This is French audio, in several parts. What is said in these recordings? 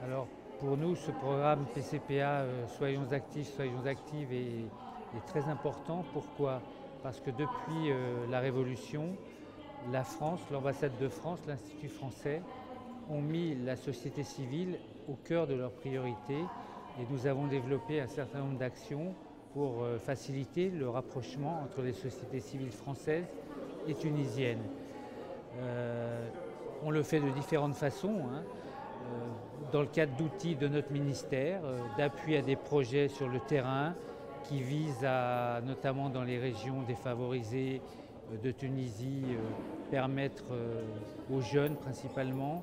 Alors, pour nous, ce programme PCPA, Soyons actifs, soyons actives, est très important. Pourquoi? Parce que depuis la Révolution, la France, l'ambassade de France, l'Institut français ont mis la société civile au cœur de leurs priorités et nous avons développé un certain nombre d'actions pour faciliter le rapprochement entre les sociétés civiles françaises et tunisiennes. On le fait de différentes façons, hein. Dans le cadre d'outils de notre ministère, d'appui à des projets sur le terrain qui visent à, notamment dans les régions défavorisées de Tunisie, permettre aux jeunes principalement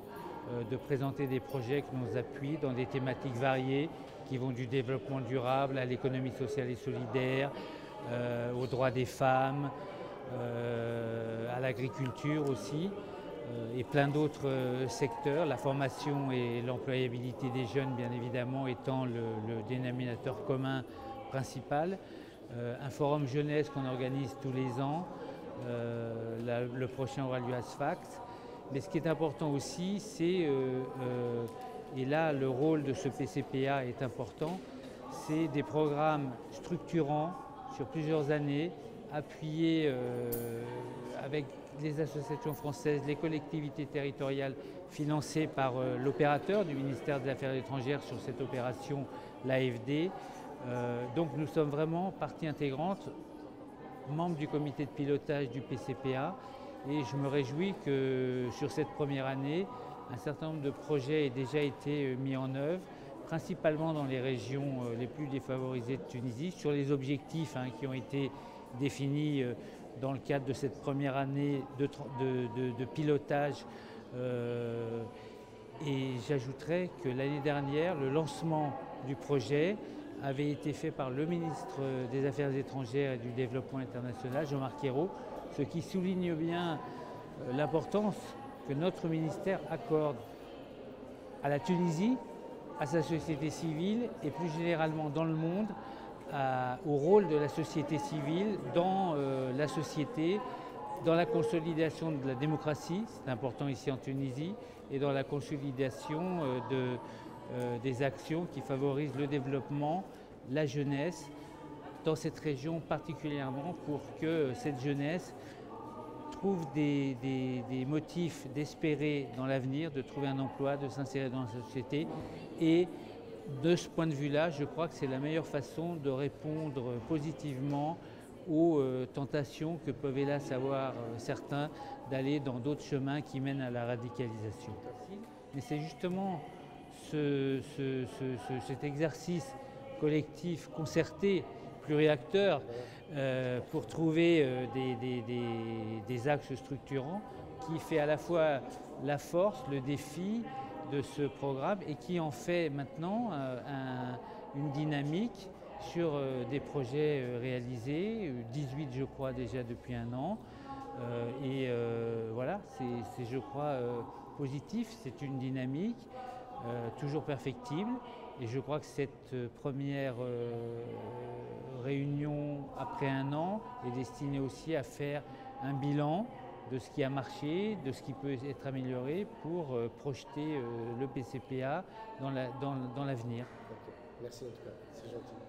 de présenter des projets que nous appuient dans des thématiques variées qui vont du développement durable à l'économie sociale et solidaire, aux droits des femmes, à l'agriculture aussi, et plein d'autres secteurs, la formation et l'employabilité des jeunes bien évidemment étant le dénominateur commun principal. Un forum jeunesse qu'on organise tous les ans, le prochain aura lieu à Sfax. Mais ce qui est important aussi, c'est, et là le rôle de ce PCPA est important, c'est des programmes structurants sur plusieurs années, appuyés avec les associations françaises, les collectivités territoriales, financées par l'opérateur du ministère des Affaires étrangères sur cette opération, l'AFD. Donc nous sommes vraiment partie intégrante, membres du comité de pilotage du PCPA, et je me réjouis que sur cette première année, un certain nombre de projets aient déjà été mis en œuvre, principalement dans les régions les plus défavorisées de Tunisie, sur les objectifs qui ont été définis dans le cadre de cette première année de pilotage. Et j'ajouterais que l'année dernière, le lancement du projet avait été fait par le ministre des Affaires étrangères et du Développement international, Jean-Marc Ayrault, ce qui souligne bien l'importance que notre ministère accorde à la Tunisie, à sa société civile et plus généralement dans le monde, au rôle de la société civile dans la société, dans la consolidation de la démocratie, c'est important ici en Tunisie, et dans la consolidation des actions qui favorisent le développement, la jeunesse, dans cette région particulièrement pour que cette jeunesse trouve des motifs d'espérer dans l'avenir, de trouver un emploi, de s'insérer dans la société. Et de ce point de vue-là, je crois que c'est la meilleure façon de répondre positivement aux tentations que peuvent hélas avoir certains d'aller dans d'autres chemins qui mènent à la radicalisation. Mais c'est justement cet exercice collectif, concerté, pluriacteur, pour trouver des axes structurants qui fait à la fois la force, le défi de ce programme et qui en fait maintenant une dynamique sur des projets réalisés, 18 je crois déjà depuis un an. Voilà, c'est je crois positif, c'est une dynamique toujours perfectible. Et je crois que cette première réunion après un an est destinée aussi à faire un bilan de ce qui a marché, de ce qui peut être amélioré pour projeter le PCPA dans l'avenir. Okay. Merci en tout cas, c'est gentil.